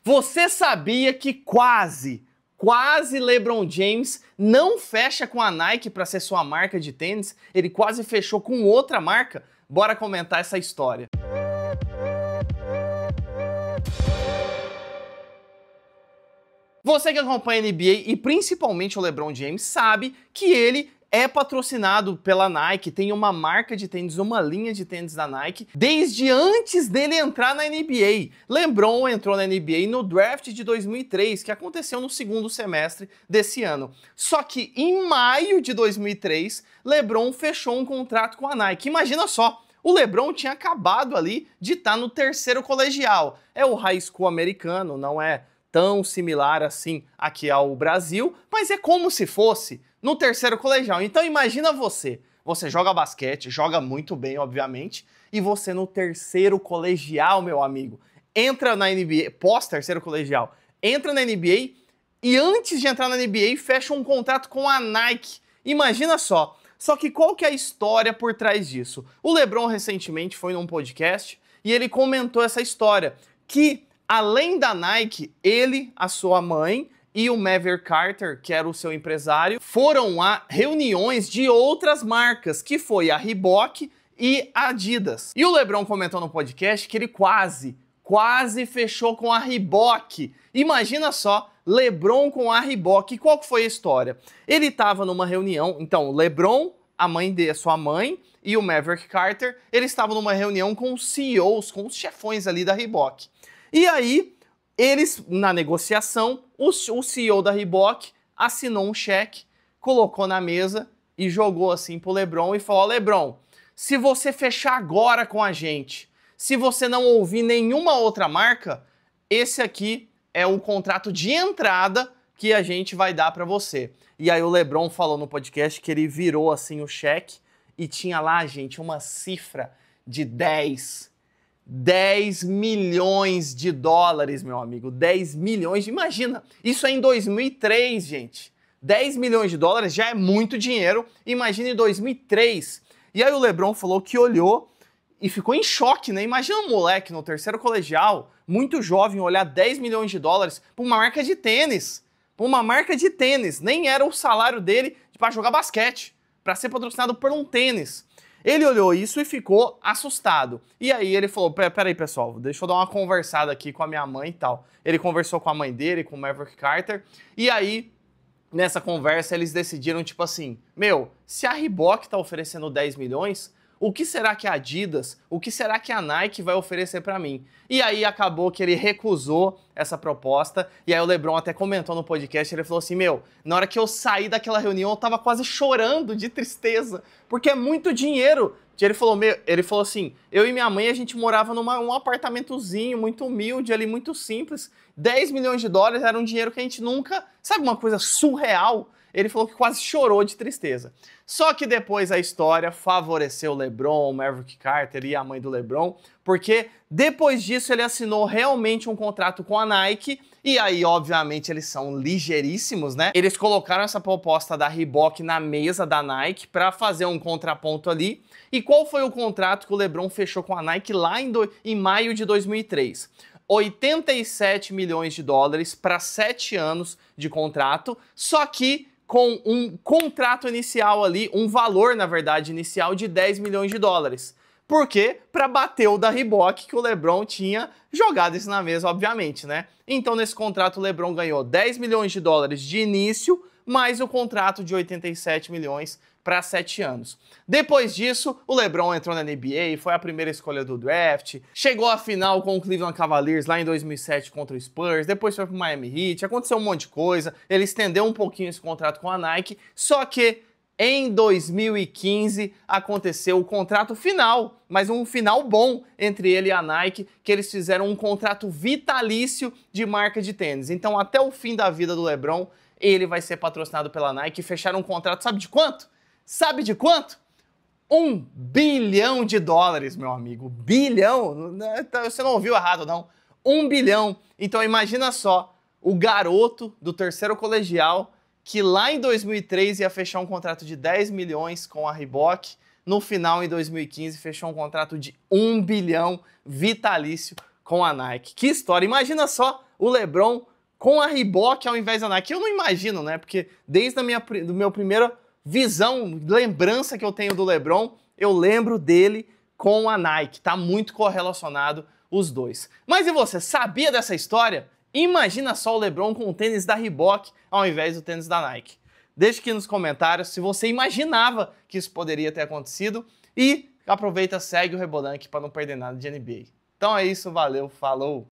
Você sabia que quase LeBron James não fecha com a Nike para ser sua marca de tênis? Ele quase fechou com outra marca? Bora comentar essa história. Você que acompanha a NBA e principalmente o LeBron James sabe que ele é patrocinado pela Nike, tem uma marca de tênis, uma linha de tênis da Nike, desde antes dele entrar na NBA. LeBron entrou na NBA no draft de 2003, que aconteceu no segundo semestre desse ano. Só que em maio de 2003, LeBron fechou um contrato com a Nike. Imagina só, o LeBron tinha acabado ali de estar no terceiro colegial. É o high school americano, não é tão similar assim aqui ao Brasil, mas é como se fosse no terceiro colegial. Então imagina você joga basquete, joga muito bem, obviamente, e você no terceiro colegial, meu amigo, entra na NBA, pós-terceiro colegial, entra na NBA e antes de entrar na NBA fecha um contrato com a Nike. Imagina só. Só que qual que é a história por trás disso? O LeBron recentemente foi num podcast e ele comentou essa história, que além da Nike, ele, a sua mãe e o Maverick Carter, que era o seu empresário, foram a reuniões de outras marcas, que foi a Reebok e a Adidas. E o LeBron comentou no podcast que ele quase fechou com a Reebok. Imagina só, LeBron com a Reebok. E qual que foi a história? Ele estava numa reunião, então o LeBron, a sua mãe e o Maverick Carter, eles estavam numa reunião com os CEOs, com os chefões ali da Reebok. E aí, eles, na negociação, o CEO da Reebok assinou um cheque, colocou na mesa e jogou assim pro LeBron e falou: LeBron, se você fechar agora com a gente, se você não ouvir nenhuma outra marca, esse aqui é o contrato de entrada que a gente vai dar para você. E aí o LeBron falou no podcast que ele virou assim o cheque e tinha lá, gente, uma cifra de 10 milhões de dólares, meu amigo. 10 milhões, imagina. Isso é em 2003, gente. 10 milhões de dólares já é muito dinheiro. Imagina em 2003. E aí o LeBron falou que olhou e ficou em choque, né? Imagina um moleque no terceiro colegial, muito jovem, olhar 10 milhões de dólares para uma marca de tênis. Para uma marca de tênis. Nem era o salário dele para jogar basquete, para ser patrocinado por um tênis. Ele olhou isso e ficou assustado. E aí ele falou: peraí, pessoal, deixa eu dar uma conversada aqui com a minha mãe e tal. Ele conversou com a mãe dele, com o Maverick Carter, e aí, nessa conversa, eles decidiram, tipo assim, meu, se a Reebok tá oferecendo 10 milhões, o que será que a Adidas, o que será que a Nike vai oferecer pra mim? E aí acabou que ele recusou essa proposta, e aí o LeBron até comentou no podcast, ele falou assim, meu, na hora que eu saí daquela reunião eu tava quase chorando de tristeza, porque é muito dinheiro. Ele falou assim, eu e minha mãe a gente morava num apartamentozinho muito humilde ali, muito simples, 10 milhões de dólares era um dinheiro que a gente nunca, sabe uma coisa surreal? Ele falou que quase chorou de tristeza. Só que depois a história favoreceu o LeBron, o Maverick Carter e a mãe do LeBron, porque depois disso ele assinou realmente um contrato com a Nike, e aí obviamente eles são ligeiríssimos, né? Eles colocaram essa proposta da Reebok na mesa da Nike para fazer um contraponto ali. E qual foi o contrato que o LeBron fechou com a Nike lá em maio de 2003? 87 milhões de dólares para 7 anos de contrato, só que com um contrato inicial ali, um valor, na verdade, inicial de 10 milhões de dólares. Por quê? Para bater o da Reebok, que o LeBron tinha jogado isso na mesa, obviamente, né? Então, nesse contrato, o LeBron ganhou 10 milhões de dólares de início, mais o contrato de 87 milhões para 7 anos. Depois disso, o LeBron entrou na NBA, foi a primeira escolha do draft, chegou à final com o Cleveland Cavaliers lá em 2007 contra o Spurs, depois foi pro Miami Heat, aconteceu um monte de coisa, ele estendeu um pouquinho esse contrato com a Nike, só que em 2015 aconteceu o contrato final, mas um final bom entre ele e a Nike, que eles fizeram um contrato vitalício de marca de tênis. Então, até o fim da vida do LeBron, ele vai ser patrocinado pela Nike e fecharam um contrato, sabe de quanto? Sabe de quanto? 1 bilhão de dólares, meu amigo. Bilhão? Você não ouviu errado, não. 1 bilhão. Então imagina só, o garoto do terceiro colegial que lá em 2003 ia fechar um contrato de 10 milhões com a Reebok, no final, em 2015, fechou um contrato de 1 bilhão vitalício com a Nike. Que história! Imagina só o LeBron com a Reebok ao invés da Nike. Eu não imagino, né? Porque desde a do meu primeira visão, lembrança que eu tenho do LeBron, eu lembro dele com a Nike. Tá muito correlacionado os dois. Mas e você, sabia dessa história? Imagina só o LeBron com o tênis da Reebok ao invés do tênis da Nike. Deixe aqui nos comentários se você imaginava que isso poderia ter acontecido e aproveita, segue o Rebodank para não perder nada de NBA. Então é isso, valeu, falou!